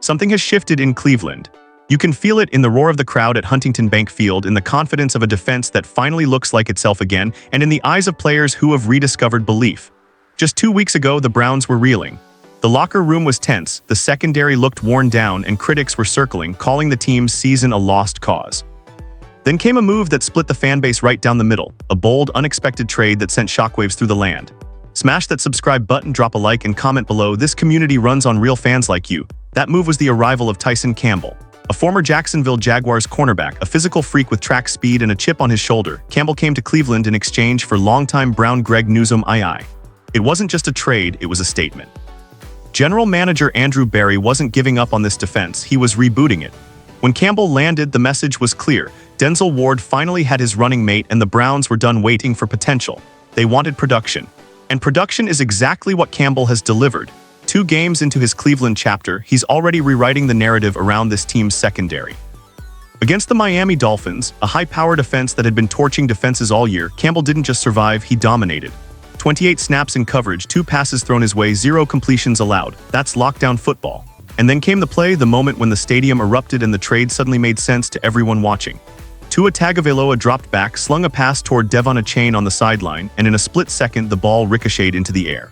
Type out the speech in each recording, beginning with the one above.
Something has shifted in Cleveland. You can feel it in the roar of the crowd at Huntington Bank Field, in the confidence of a defense that finally looks like itself again, and in the eyes of players who have rediscovered belief. Just 2 weeks ago, the Browns were reeling. The locker room was tense, the secondary looked worn down, and critics were circling, calling the team's season a lost cause. Then came a move that split the fanbase right down the middle, a bold, unexpected trade that sent shockwaves through the land. Smash that subscribe button, drop a like, and comment below. This community runs on real fans like you. That move was the arrival of Tyson Campbell. A former Jacksonville Jaguars cornerback, a physical freak with track speed and a chip on his shoulder, Campbell came to Cleveland in exchange for longtime Brown Greg Newsome II. It wasn't just a trade, it was a statement. General manager Andrew Berry wasn't giving up on this defense, he was rebooting it. When Campbell landed, the message was clear. Denzel Ward finally had his running mate, and the Browns were done waiting for potential. They wanted production. And production is exactly what Campbell has delivered. 2 games into his Cleveland chapter, he's already rewriting the narrative around this team's secondary. Against the Miami Dolphins, a high-powered offense that had been torching defenses all year, Campbell didn't just survive, he dominated. 28 snaps in coverage, 2 passes thrown his way, 0 completions allowed. That's lockdown football. And then came the play, the moment when the stadium erupted and the trade suddenly made sense to everyone watching. Tua Tagovailoa dropped back, slung a pass toward Devon Achane on the sideline, and in a split second, the ball ricocheted into the air.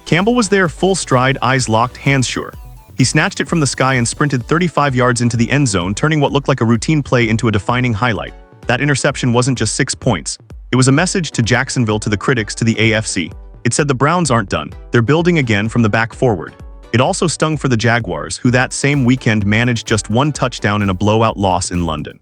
Campbell was there, full stride, eyes locked, hands sure. He snatched it from the sky and sprinted 35 yards into the end zone, turning what looked like a routine play into a defining highlight. That interception wasn't just 6 points. It was a message to Jacksonville, to the critics, to the AFC. It said the Browns aren't done. They're building again from the back forward. It also stung for the Jaguars, who that same weekend managed just 1 touchdown in a blowout loss in London.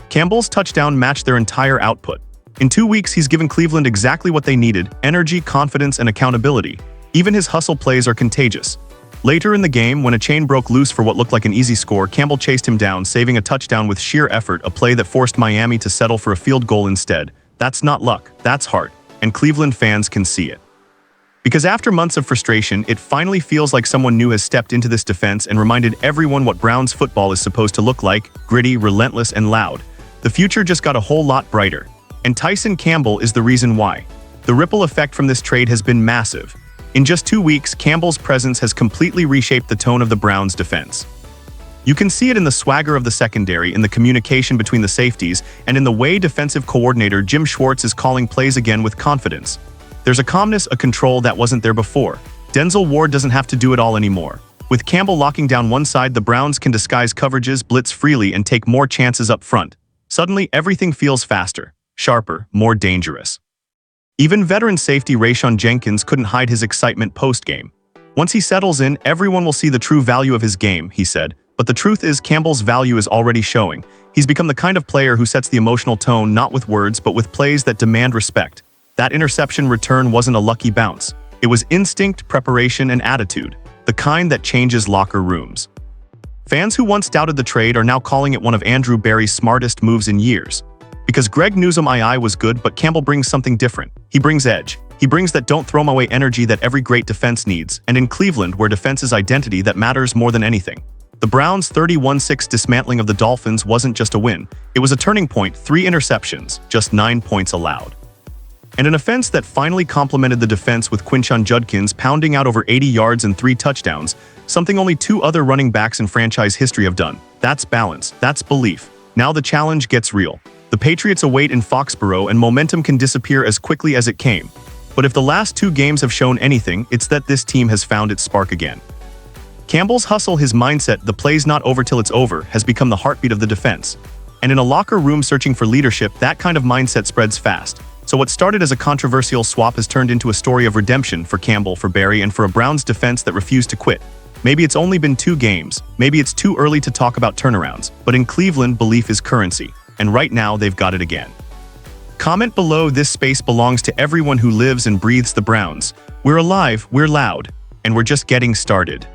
Campbell's touchdown matched their entire output. In 2 weeks, he's given Cleveland exactly what they needed: energy, confidence, and accountability. Even his hustle plays are contagious. Later in the game, when Achane broke loose for what looked like an easy score, Campbell chased him down, saving a touchdown with sheer effort, a play that forced Miami to settle for a field goal instead. That's not luck, that's heart, and Cleveland fans can see it. Because after months of frustration, it finally feels like someone new has stepped into this defense and reminded everyone what Browns football is supposed to look like: gritty, relentless, and loud. The future just got a whole lot brighter. And Tyson Campbell is the reason why. The ripple effect from this trade has been massive. In just 2 weeks, Campbell's presence has completely reshaped the tone of the Browns' defense. You can see it in the swagger of the secondary, in the communication between the safeties, and in the way defensive coordinator Jim Schwartz is calling plays again with confidence. There's a calmness, a control that wasn't there before. Denzel Ward doesn't have to do it all anymore. With Campbell locking down one side, the Browns can disguise coverages, blitz freely, and take more chances up front. Suddenly, everything feels faster, sharper, more dangerous. Even veteran safety Rayshon Jenkins couldn't hide his excitement post-game. Once he settles in, everyone will see the true value of his game, he said. But the truth is, Campbell's value is already showing. He's become the kind of player who sets the emotional tone, not with words, but with plays that demand respect. That interception return wasn't a lucky bounce. It was instinct, preparation, and attitude, the kind that changes locker rooms. Fans who once doubted the trade are now calling it one of Andrew Berry's smartest moves in years. Because Greg Newsome II was good, but Campbell brings something different. He brings edge. He brings that don't-throw-em-away energy that every great defense needs, and in Cleveland, where defense is identity, that matters more than anything. The Browns' 31-6 dismantling of the Dolphins wasn't just a win. It was a turning point: 3 interceptions, just 9 points allowed. And an offense that finally complemented the defense, with Quinshon Judkins pounding out over 80 yards and 3 touchdowns, something only 2 other running backs in franchise history have done. That's balance, that's belief. Now the challenge gets real. The Patriots await in Foxborough, and momentum can disappear as quickly as it came. But if the last 2 games have shown anything, it's that this team has found its spark again. Campbell's hustle, his mindset, the play's not over till it's over, has become the heartbeat of the defense. And in a locker room searching for leadership, that kind of mindset spreads fast. So what started as a controversial swap has turned into a story of redemption for Campbell, for Berry, and for a Browns defense that refused to quit. Maybe it's only been 2 games, maybe it's too early to talk about turnarounds, but in Cleveland, belief is currency. And right now, they've got it again. Comment below. This space belongs to everyone who lives and breathes the Browns. We're alive, we're loud, and we're just getting started.